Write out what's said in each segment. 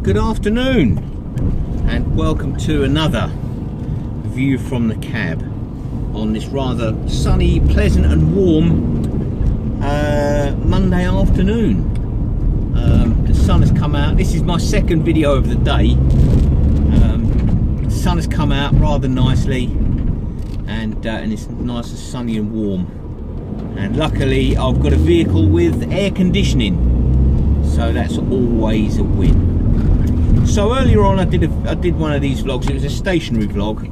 Good afternoon and welcome to another view from the cab on this rather sunny, pleasant and warm Monday afternoon. The sun has come out. This is my second video of the day. The sun has come out rather nicely and it's nice and sunny and warm, and luckily I've got a vehicle with air conditioning, so that's always a win. So earlier on I did one of these vlogs. It was a stationary vlog,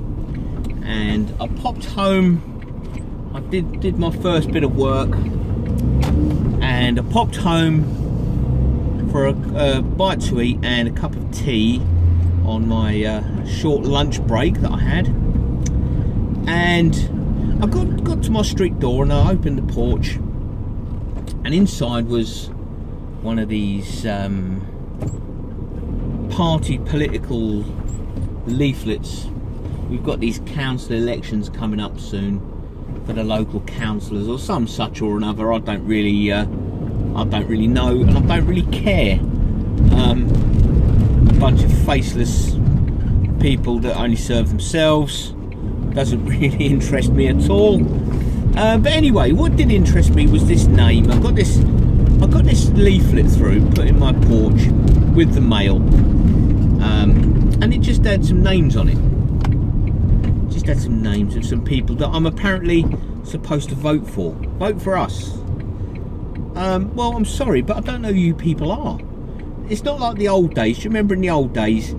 and I popped home. I did my first bit of work, and I popped home for a bite to eat and a cup of tea on my short lunch break that I had. And I got to my street door and I opened the porch, and inside was one of these party political leaflets. We've got these council elections coming up soon for the local councillors or some such or another. I don't really know, and I don't really care. A bunch of faceless people that only serve themselves. Doesn't really interest me at all. But anyway, what did interest me was this name. I got this leaflet through, put in my porch with the mail, and it just had some names on it. Just had some names of some people that I'm apparently supposed to vote for. Vote for us. Well, I'm sorry, but I don't know who you people are. It's not like the old days. Do you remember in the old days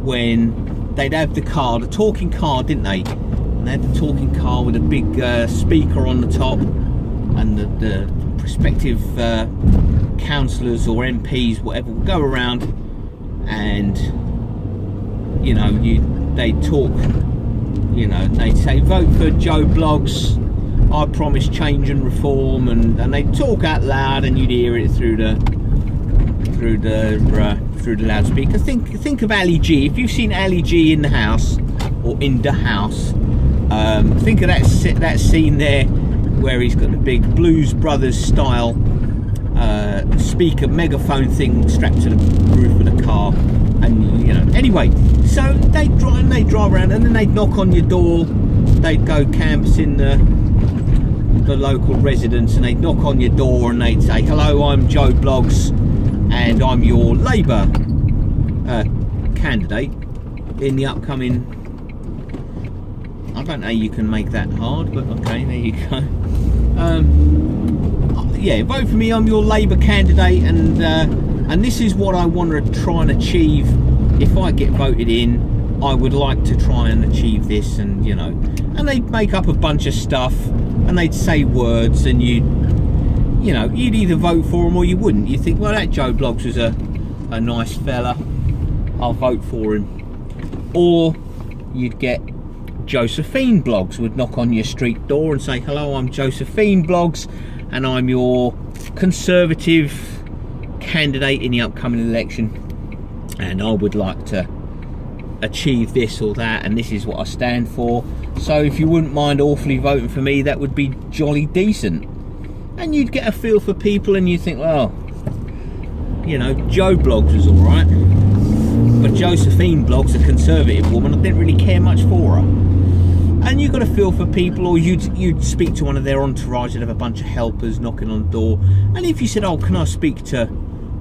when they'd have the car, the talking car, didn't they? And they had the talking car with a big speaker on the top, and the prospective councillors or MPs, whatever, would go around, and you know, they'd talk. You know, they'd say, vote for Joe Blogs, I promise change and reform, and they'd talk out loud, and you'd hear it through the loudspeaker. Think of Ali G. If you've seen Ali G in the house or in the house, think of that scene there where he's got the big Blues Brothers style speaker megaphone thing strapped to the roof of the car, and you know. Anyway, so they'd drive around, and then they'd knock on your door. They'd go canvassing the local residents, and they'd knock on your door and they'd say, hello, I'm Joe Blogs and I'm your Labour candidate in the upcoming, I don't know, you can make that hard, but okay, there you go. Yeah, vote for me, I'm your Labour candidate, and this is what I want to try and achieve. If I get voted in, I would like to try and achieve this, and you know, and they'd make up a bunch of stuff and they'd say words, and you'd either vote for them or you wouldn't. You think, well, that Joe Blogs was a nice fella, I'll vote for him. Or you'd get Josephine Blogs would knock on your street door and say, hello, I'm Josephine Blogs and I'm your Conservative candidate in the upcoming election, and I would like to achieve this or that, and this is what I stand for. So if you wouldn't mind awfully voting for me, that would be jolly decent. And you'd get a feel for people, and you think, well, you know, Joe Blogs was alright, but Josephine Blogs, a Conservative woman, I didn't really care much for her. And you got a feel for people, or you'd speak to one of their entourage and have a bunch of helpers knocking on the door, and if you said, oh, can I speak to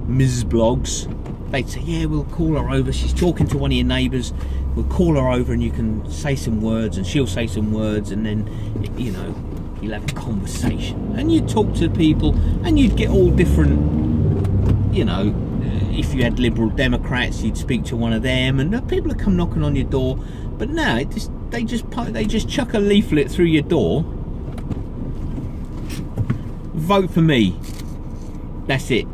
Ms. Blogs, they'd say, yeah, we'll call her over, she's talking to one of your neighbours, we'll call her over and you can say some words and she'll say some words, and then, you know, you'll have a conversation and you'd talk to people, and you'd get all different, you know, if you had Liberal Democrats, you'd speak to one of them, and people would come knocking on your door. But now they just chuck a leaflet through your door. Vote for me. That's it.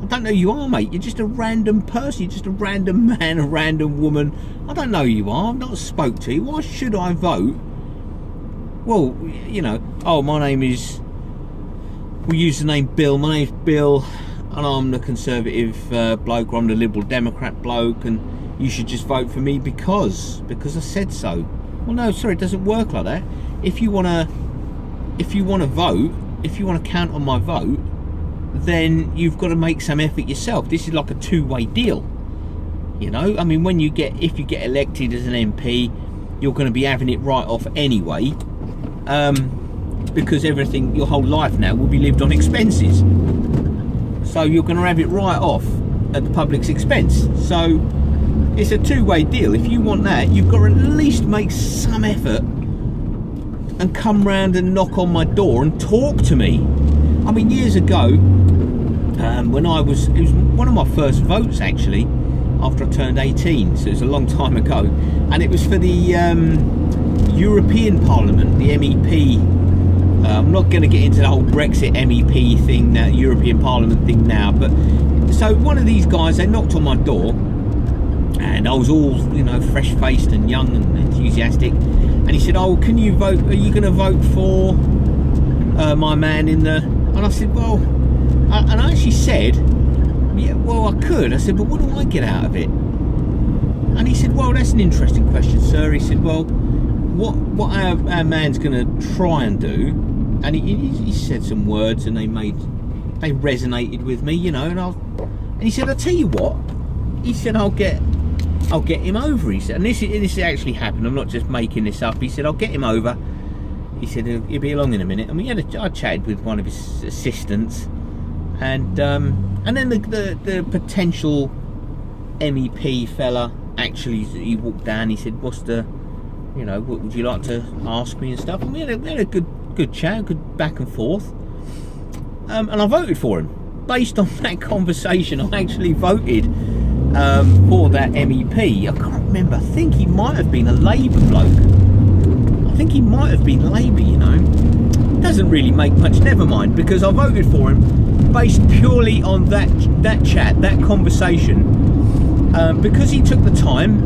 I don't know who you are, mate. You're just a random person. You're just a random man, a random woman. I don't know who you are. I've not spoke to you. Why should I vote? Well, you know, oh, my name is, we'll use the name Bill. My name's Bill, and I'm the Conservative bloke, or I'm the Liberal Democrat bloke, and you should just vote for me because I said so. Well, no, sorry, it doesn't work like that. If you want to vote, if you want to count on my vote, then you've got to make some effort yourself. This is like a two-way deal. You know, I mean, if you get elected as an MP, you're going to be having it right off anyway, because everything, your whole life now will be lived on expenses. So you're going to have it right off at the public's expense. So it's a two-way deal. If you want that, you've got to at least make some effort and come round and knock on my door and talk to me. I mean, years ago, when it was one of my first votes actually, after I turned 18, so it was a long time ago, and it was for the European Parliament, the MEP. I'm not going to get into the whole Brexit MEP thing, now European Parliament thing now, but so one of these guys, they knocked on my door, and I was all, you know, fresh-faced and young and enthusiastic, and he said, "Oh, can you vote? Are you going to vote for my man in the?" And I said, "Well," and I actually said, "Yeah, well, I could." I said, "But what do I get out of it?" And he said, "Well, that's an interesting question, sir." He said, "Well, what our man's going to try and do," and he said some words, and they resonated with me, you know. And he said, "I'll tell you what," he said, I'll get him over." He said, and this actually happened. I'm not just making this up. He said, "I'll get him over." He said, "He'll be along in a minute." And we I chatted with one of his assistants, and then the potential MEP fella, actually, he walked down. He said, "What's the, you know, what would you like to ask me and stuff?" And we had a good chat, good back and forth, and I voted for him. Based on that conversation, I actually voted for that MEP. I can't remember. I think he might have been a Labour bloke. I think he might have been Labour, you know. Doesn't really make much, never mind, because I voted for him based purely on that chat, that conversation, because he took the time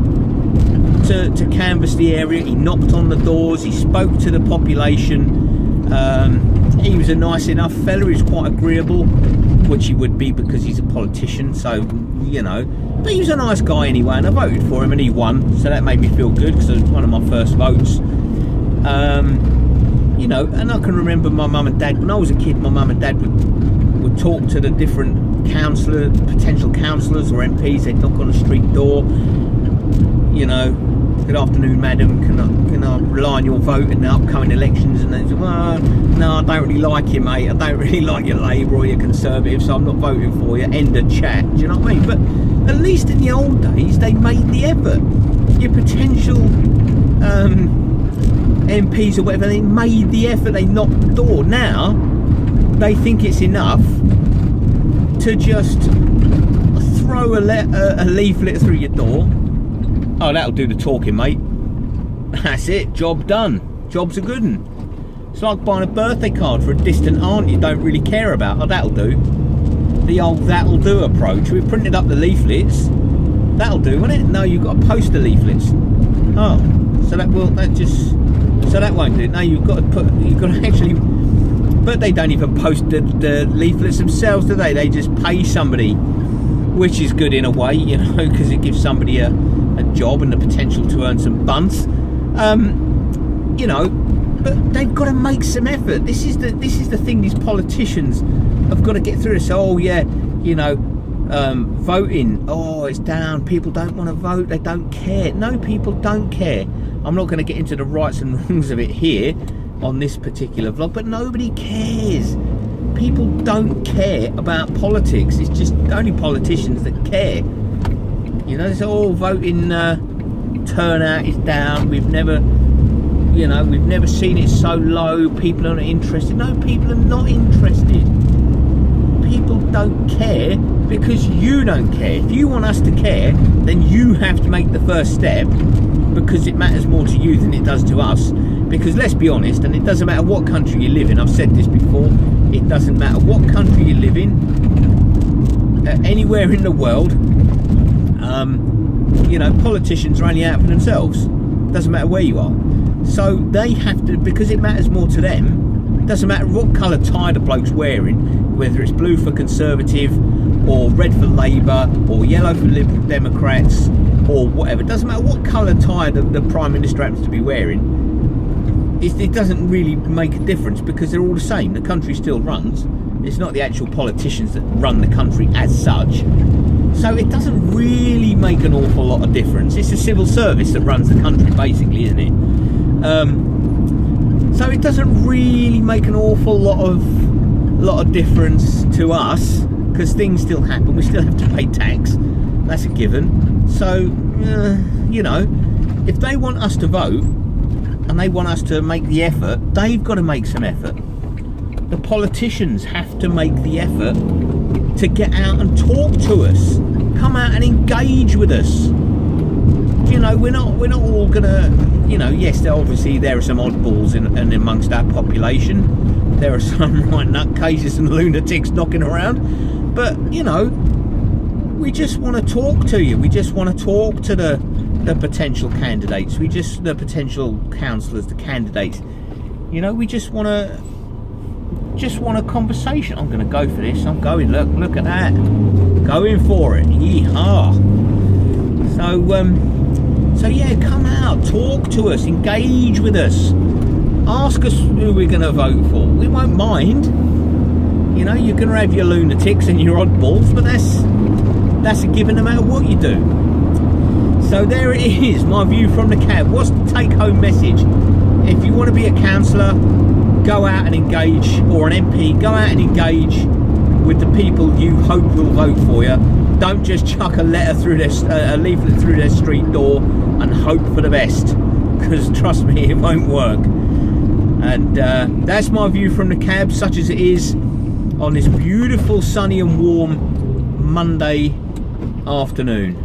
to canvass the area. He knocked on the doors, he spoke to the population. He was a nice enough fella. He was quite agreeable, which he would be because he's a politician, so, you know, but he was a nice guy anyway, and I voted for him and he won, so that made me feel good because it was one of my first votes. You know, and I can remember my mum and dad, when I was a kid, my mum and dad would talk to the different potential councillors or MPs. They'd knock on a street door, you know, "Good afternoon, madam, can I rely on your vote in the upcoming elections?" And they say, "Well, no, I don't really like you, mate. I don't really like your Labour or your Conservative, so I'm not voting for you." End of chat. Do you know what I mean? But at least in the old days, they made the effort. Your potential MPs or whatever, they made the effort. They knocked the door. Now they think it's enough to just throw a leaflet through your door. "Oh, that'll do the talking, mate. That's it, job done. Job's a good one." It's like buying a birthday card for a distant aunt you don't really care about. "Oh, that'll do." The old "that'll do" approach. We printed up the leaflets. That'll do, won't it? No, you've got to post the leaflets. Oh, so that won't do. No, you've got to actually. But they don't even post the leaflets themselves, do they? They just pay somebody, which is good in a way, you know, because it gives somebody a job and the potential to earn some buns, you know. But they've got to make some effort. This is the thing. These politicians have got to get through this. "Oh yeah, you know, voting. Oh, it's down. People don't want to vote. They don't care." No, people don't care. I'm not going to get into the rights and wrongs of it here on this particular vlog, but nobody cares. People don't care about politics. It's just only politicians that care. You know, it's all voting turnout is down. We've never seen it so low. People are not interested. No, people are not interested. People don't care because you don't care. If you want us to care, then you have to make the first step, because it matters more to you than it does to us. Because let's be honest, and it doesn't matter what country you live in, I've said this before, it doesn't matter what country you live in, anywhere in the world, you know, politicians are only out for themselves. Doesn't matter where you are. So they have to, because it matters more to them. Doesn't matter what colour tie the bloke's wearing, whether it's blue for Conservative or red for Labour or yellow for Liberal Democrats or whatever. It doesn't matter what colour tie the Prime Minister happens to be wearing. It doesn't really make a difference, because they're all the same. The country still runs. It's not the actual politicians that run the country as such. So it doesn't really make an awful lot of difference. It's the civil service that runs the country, basically, isn't it? So it doesn't really make an awful lot of difference to us, because things still happen. We still have to pay tax. That's a given. So you know, if they want us to vote and they want us to make the effort, they've got to make some effort. The politicians have to make the effort to get out and talk to us, come out and engage with us. You know, we're not all gonna, you know, yes, obviously there are some oddballs in amongst our population. There are some right nutcases and lunatics knocking around, but you know, we just want to talk to you. We just want to talk to the potential candidates. The potential councillors, the candidates. You know, we just want a conversation. I'm going to go for this. I'm going. Look at that. Going for it. Yeehaw. So yeah, come out, talk to us, engage with us, ask us who we're going to vote for. We won't mind. You know, you're going to have your lunatics and your oddballs, but that's a given no matter what you do. So there it is, my view from the cab. What's the take-home message? If you want to be a councillor, go out and engage, or an MP, go out and engage with the people you hope will vote for you. Don't just chuck a letter through a leaflet through their street door and hope for the best, because trust me, it won't work. And that's my view from the cab, such as it is on this beautiful sunny and warm Monday afternoon.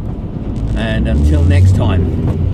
And until next time.